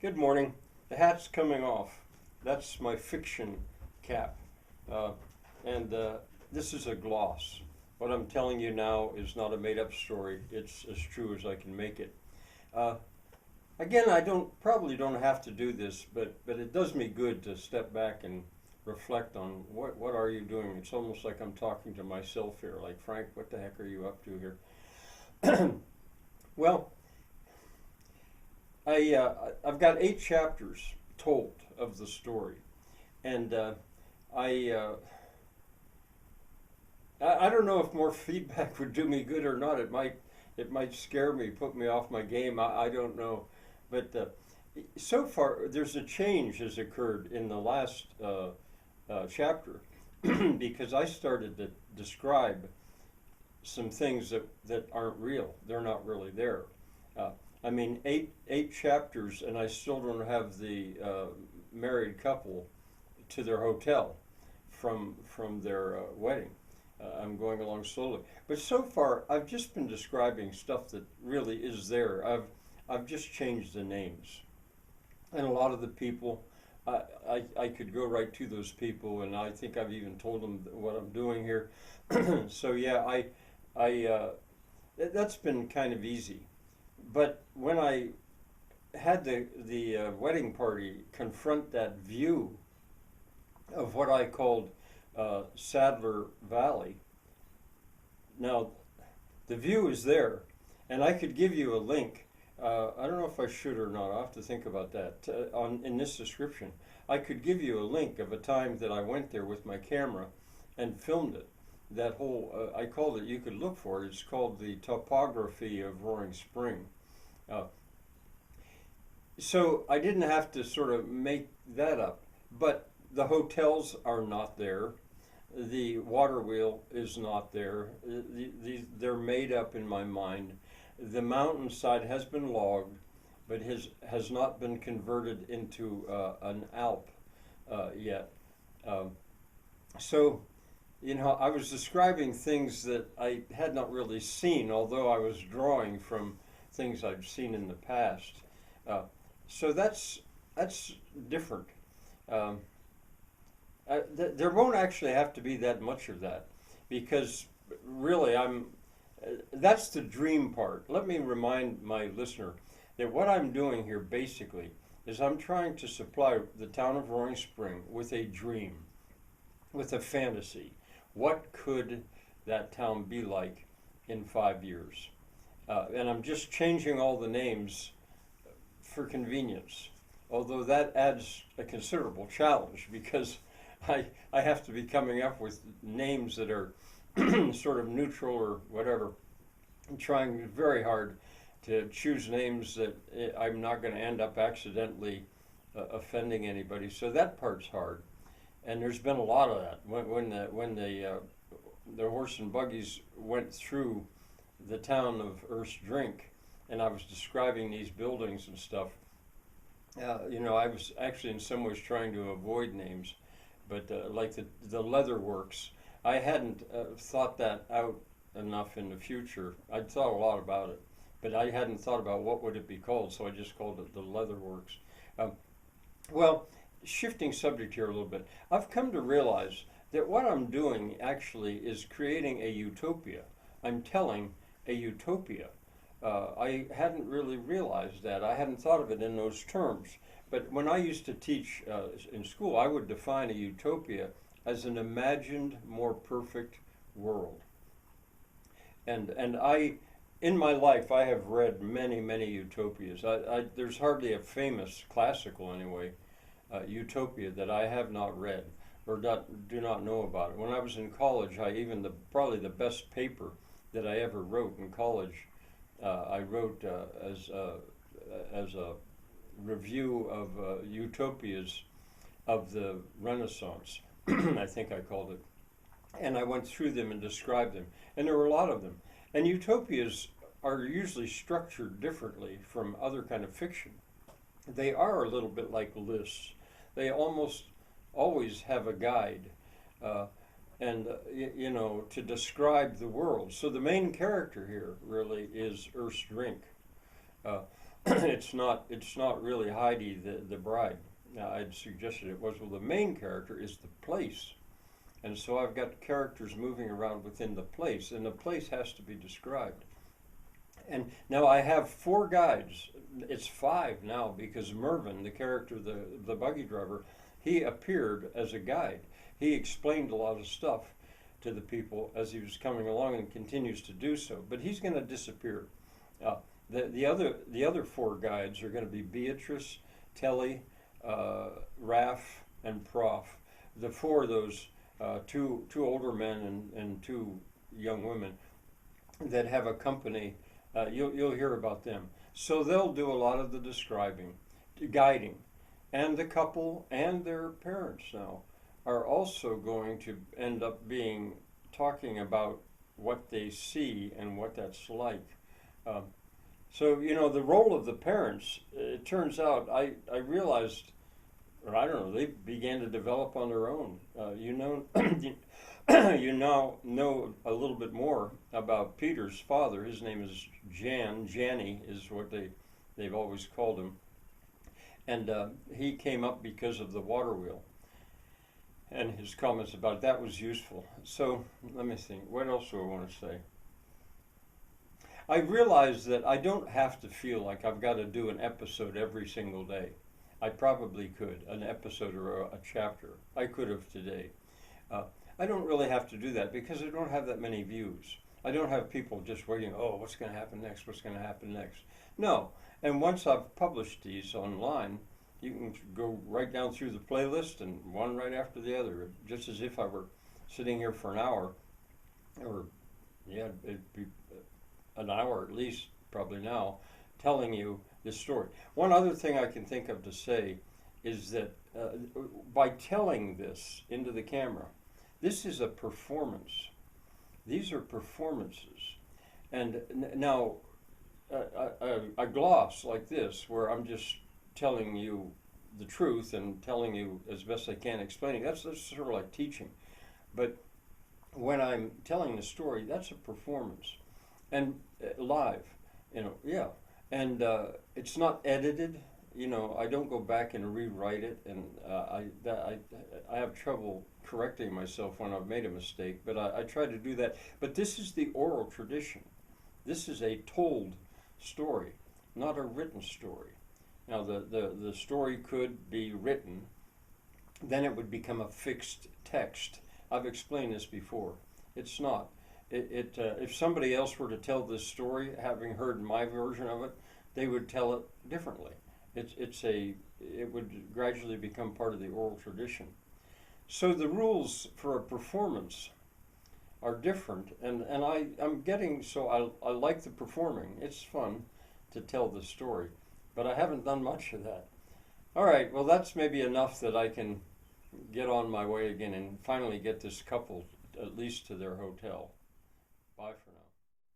Good morning. The hat's coming off. That's my fiction cap. Uh, and this is a gloss. What I'm telling you now is not a made up story. It's as true as I can make it. Uh, Again, I probably don't have to do this, but it does me good to step back and reflect on what are you doing. It's almost like I'm talking to myself here. Like, Frank, what the heck are you up to here? Well, I've got 8 chapters told of the story, and I uh, I don't know if more feedback would do me good or not. It might scare me, put me off my game. I don't know, but so far there's a change has occurred in the last chapter because I started to describe some things that aren't real. They're not really there. Uh, I mean, eight chapters, and I still don't have the married couple to their hotel from their wedding. I'm going along slowly, but so far I've just been describing stuff that really is there. I've just changed the names, and a lot of the people, I could go right to those people, and I think I've even told them what I'm doing here. So yeah, I that's been kind of easy. But when I had the wedding party confront that view of what I called Sadler Valley, now the view is there, and I could give you a link. I don't know if I should or not. I'll have to think about that. On in this description, I could give you a link of a time that I went there with my camera and filmed it. That whole I called it. You could look for it. It's called the topography of Roaring Spring. Uh, so I didn't have to sort of make that up, but the hotels are not there. The water wheel is not there. They're made up in my mind. The mountainside has been logged, but has not been converted into an Alp yet. Um, so, I was describing things that I had not really seen, although I was drawing from things I've seen in the past. Uh, so that's different. Um, there won't actually have to be that much of that, because really that's the dream part. Let me remind my listener that what I'm doing here basically is I'm trying to supply the town of Roaring Spring with a dream, with a fantasy. What could that town be like in 5 years? And I'm just changing all the names for convenience, although that adds a considerable challenge because I have to be coming up with names that are sort of neutral or whatever. I'm trying very hard to choose names that I'm not going to end up accidentally offending anybody. So that part's hard, and there's been a lot of that. When the horse and buggies went through the town of Earth's Drink, and I was describing these buildings and stuff. I was actually in some ways trying to avoid names, but like the leather works, I hadn't thought that out enough in the future. I'd thought a lot about it, but I hadn't thought about what would it be called, so I just called it the leather works. Um, well, shifting subject here a little bit, I've come to realize that what I'm doing actually is creating a utopia. I'm telling a utopia. I hadn't really realized that. I hadn't thought of it in those terms. But when I used to teach in school, I would define a utopia as an imagined, more perfect world. And in my life, I have read many, many utopias. There's hardly a famous classical, anyway, utopia that I have not read or do not know about it. When I was in college, probably the best paper that I ever wrote in college, I wrote as a review of utopias of the Renaissance, I think I called it. And I went through them and described them. And there were a lot of them. And utopias are usually structured differently from other kind of fiction. They are a little bit like lists. They almost always have a guide. To describe the world. So the main character here really is Erst Drink. Uh, it's not really Heidi the bride. Now, I'd suggested it was. Well, the main character is the place, and so I've got characters moving around within the place, and the place has to be described. And now I have four guides. It's five now because Mervyn, the character, the buggy driver, he appeared as a guide. He explained a lot of stuff to the people as he was coming along and continues to do so. But he's going to disappear. Uh, the other four guides are going to be Beatrice, Telly, Raph, and Prof. The four of those, two older men and two young women that have a company. You'll hear about them. So they'll do a lot of the describing, guiding, and the couple and their parents now are also going to end up being talking about what they see and what that's like. Um, so the role of the parents. It turns out I realized, or I don't know, they began to develop on their own. You now know a little bit more about Peter's father. His name is Janny is what they've always called him. And he came up because of the water wheel. And his comments about that was useful. So let me think, what else do I want to say? I realized that I don't have to feel like I've got to do an episode every single day. I probably could, an episode or a chapter. I could have today. I don't really have to do that because I don't have that many views. I don't have people just waiting, oh, what's going to happen next? What's going to happen next? No. And once I've published these online, you can go right down through the playlist and one right after the other, just as if I were sitting here for an hour, or yeah, it'd be an hour at least, probably now, telling you this story. One other thing I can think of to say is that by telling this into the camera, this is a performance. These are performances. And now, a gloss like this, where I'm just telling you the truth and telling you as best I can, explaining, that's sort of like teaching. But when I'm telling the story, that's a performance. And live, yeah. And it's not edited. I don't go back and rewrite it, and I have trouble correcting myself when I've made a mistake, but I try to do that. But this is the oral tradition. This is a told story, not a written story. Now, the story could be written, then it would become a fixed text. I've explained this before. It's not. If somebody else were to tell this story, having heard my version of it, they would tell it differently. It would gradually become part of the oral tradition. So the rules for a performance are different, and I'm getting, so I like the performing. It's fun to tell the story, but I haven't done much of that. All right, well, that's maybe enough that I can get on my way again and finally get this couple at least to their hotel. Bye for